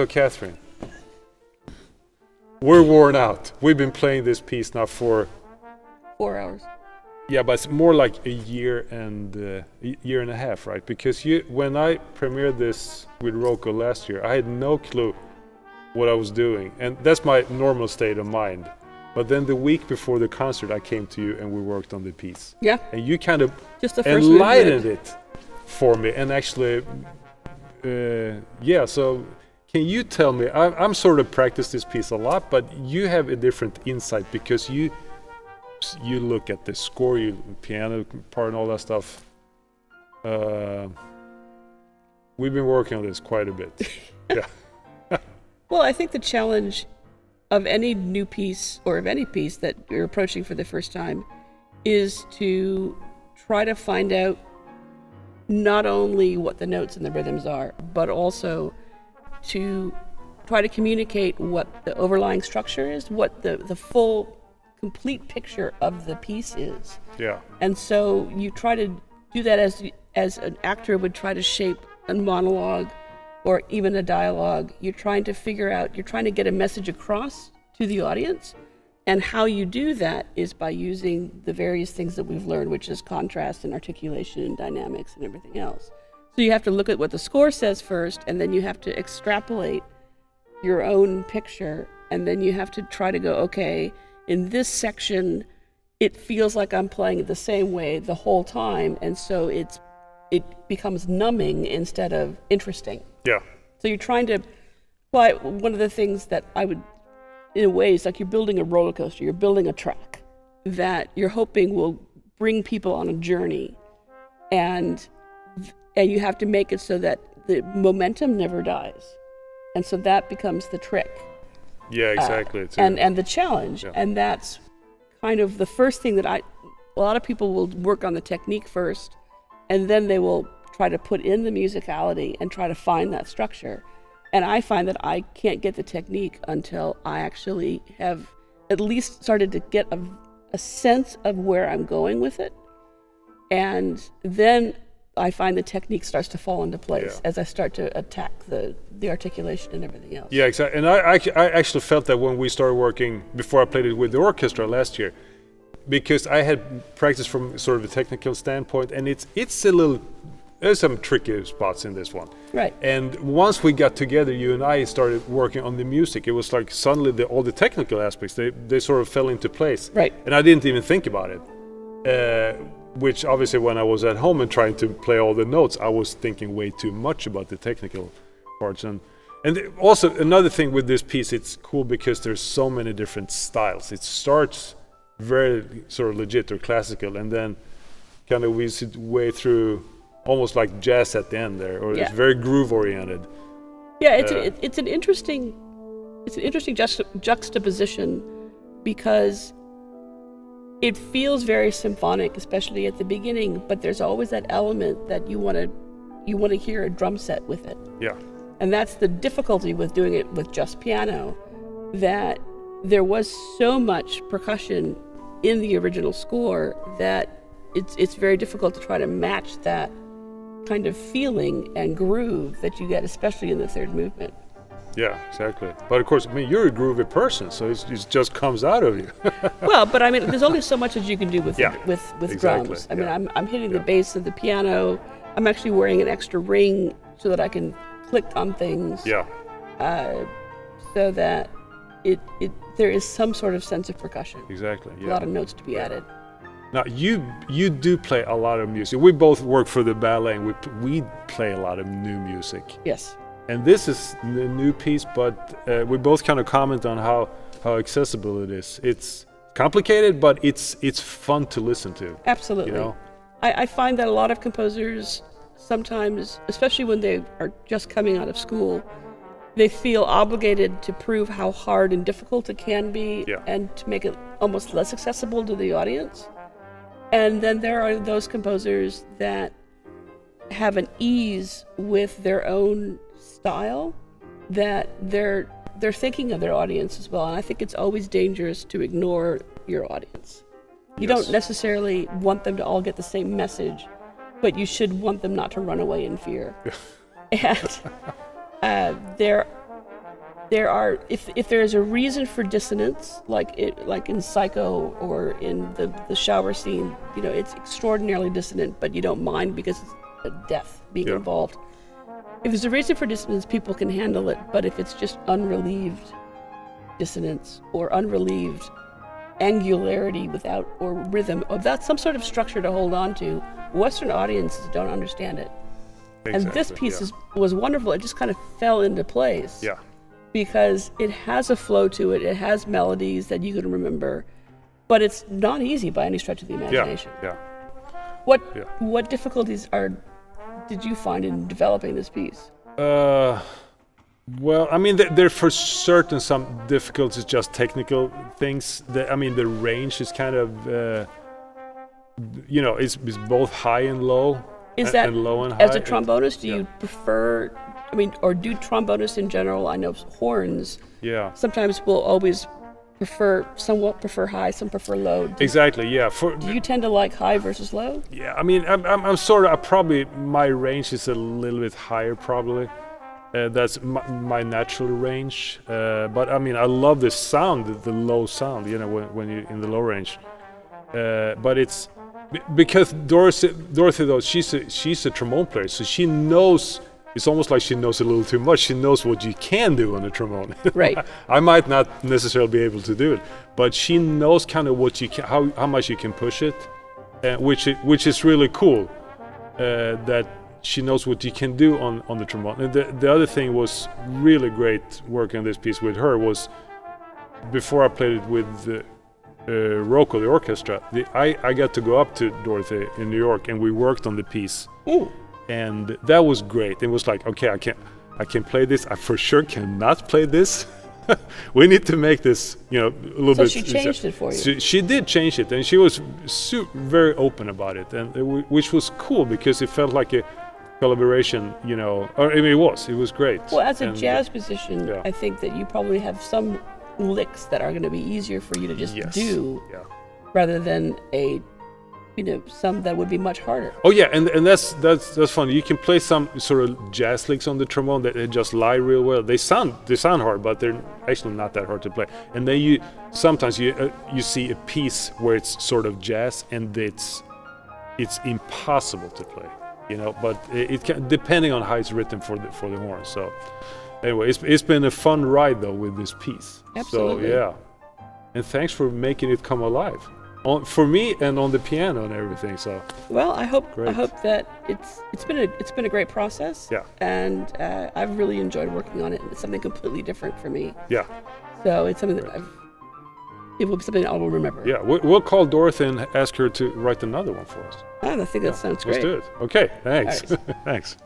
So Katherine, we're worn out. We've been playing this piece now for 4 hours. Yeah, but it's more like a year and a half, right? Because when I premiered this with Rocco last year, I had no clue what I was doing, and that's my normal state of mind. But then the week before the concert, I came to you and we worked on the piece. Yeah. And you kind of just the first enlightened it for me, and actually, yeah. So, can you tell me? I'm sort of practiced this piece a lot, but you have a different insight because you look at the score, you piano part and all that stuff. We've been working on this quite a bit. Yeah. Well, I think the challenge of any new piece or of any piece that you're approaching for the first time is to try to find out not only what the notes and the rhythms are, but also to try to communicate what the overlying structure is, what the full complete picture of the piece is. Yeah. And so you try to do that as an actor would try to shape a monologue or even a dialogue. You're trying to figure out, you're trying to get a message across to the audience. And how you do that is by using the various things that we've learned, which is contrast and articulation and dynamics and everything else. So you have to look at what the score says first, and then you have to extrapolate your own picture, and then you have to try to go, okay, in this section, it feels like I'm playing it the same way the whole time, and so it becomes numbing instead of interesting. Yeah. So you're trying to, well, one of the things that I would, in a way, it's like you're building a roller coaster, you're building a track that you're hoping will bring people on a journey, and you have to make it so that the momentum never dies. And so that becomes the trick. Yeah, exactly. And the challenge. Yeah. And that's kind of the first thing that a lot of people will work on the technique first, and then they will try to put in the musicality and try to find that structure. And I find that I can't get the technique until I actually have at least started to get a sense of where I'm going with it. And then I find the technique starts to fall into place as I start to attack the articulation and everything else. Yeah, exactly. And I actually felt that when we started working, before I played it with the orchestra last year, because I had practiced from sort of a technical standpoint, and it's a little, there's some tricky spots in this one. Right. And once we got together, you and I started working on the music, it was like suddenly all the technical aspects, they sort of fell into place. Right. And I didn't even think about it. Which obviously when I was at home and trying to play all the notes, I was thinking way too much about the technical parts. And also another thing with this piece, it's cool because there's so many different styles. It starts very sort of legit or classical, and then kind of weaves its way through almost like jazz at the end there, or it's very groove oriented. Yeah, it's an interesting juxtaposition, because it feels very symphonic, especially at the beginning, but there's always that element that you want to hear a drum set with it. Yeah. And that's the difficulty with doing it with just piano, that there was so much percussion in the original score that it's very difficult to try to match that kind of feeling and groove that you get, especially in the third movement. Yeah, exactly. But of course, I mean, you're a groovy person, so it just comes out of you. Well, but I mean, there's only so much as you can do with exactly. drums. I mean, I'm hitting the bass of the piano. I'm actually wearing an extra ring so that I can click on things. Yeah. So that there is some sort of sense of percussion. Exactly. Yeah. A lot of notes to be added. Now you do play a lot of music. We both work for the ballet, and we play a lot of new music. Yes. And this is a new piece, but we both kind of comment on how accessible it is. It's complicated, but it's fun to listen to. Absolutely. You know? I find that a lot of composers sometimes, especially when they are just coming out of school, they feel obligated to prove how hard and difficult it can be, and to make it almost less accessible to the audience. And then there are those composers that have an ease with their own style, that they're thinking of their audience as well. And I think it's always dangerous to ignore your audience. You don't necessarily want them to all get the same message, but you should want them not to run away in fear. And there are, if there is a reason for dissonance, like in Psycho or in the shower scene, you know, it's extraordinarily dissonant, but you don't mind because it's a death being involved. If there's a reason for dissonance, people can handle it, but if it's just unrelieved dissonance or unrelieved angularity without, or rhythm, or without some sort of structure to hold on to, Western audiences don't understand it. Exactly, and this piece was wonderful. It just kind of fell into place. Yeah. Because it has a flow to it, it has melodies that you can remember, but it's not easy by any stretch of the imagination. Yeah. What difficulties did you find in developing this piece? Well, I mean, there are for certain some difficulties, just technical things. I mean, the range is kind of, you know, it's both high and low. Is that, and low and high. As a trombonist, do you prefer, I mean, or do trombonists in general, I know horns, sometimes will always somewhat prefer high, some prefer low. Exactly, yeah. Do you tend to like high versus low? Yeah, I mean, I'm sort of, probably, my range is a little bit higher, probably. That's my natural range. But I mean, I love the sound, the low sound, you know, when you're in the low range. But it's, because Dorothy though, she's a trombone player, so she knows. It's almost like she knows a little too much. She knows what you can do on the trombone. Right. I might not necessarily be able to do it, but she knows kind of what you can, how much you can push it, which is really cool. That she knows what you can do on the trombone. And the other thing was really great working on this piece with her was, before I played it with Rocco, the orchestra, I got to go up to Dorothy in New York and we worked on the piece. Ooh. And that was great. It was like, okay, I can play this. I for sure cannot play this. We need to make this, you know, a little bit. So she changed it for you. She did change it, and she was very open about it, and which was cool because it felt like a collaboration, you know. Or, I mean, it was great. Well, as a jazz musician, I think that you probably have some licks that are going to be easier for you to just do, rather than some that would be much harder. Oh yeah, and that's fun. You can play some sort of jazz licks on the trombone that they just lie real well. They sound hard, but they're actually not that hard to play. And then sometimes you see a piece where it's sort of jazz and it's impossible to play, you know. But it can, depending on how it's written for the horn. So anyway, it's been a fun ride though with this piece. Absolutely. So yeah, and thanks for making it come alive. For me and on the piano and everything. So well, I hope that it's been a great process. Yeah. And I've really enjoyed working on it. It's something completely different for me. Yeah. So it's something that it will be something I will remember. Yeah, we'll call Dorothy and ask her to write another one for us. I think that sounds great. Let's do it. Okay, thanks. Right. Thanks.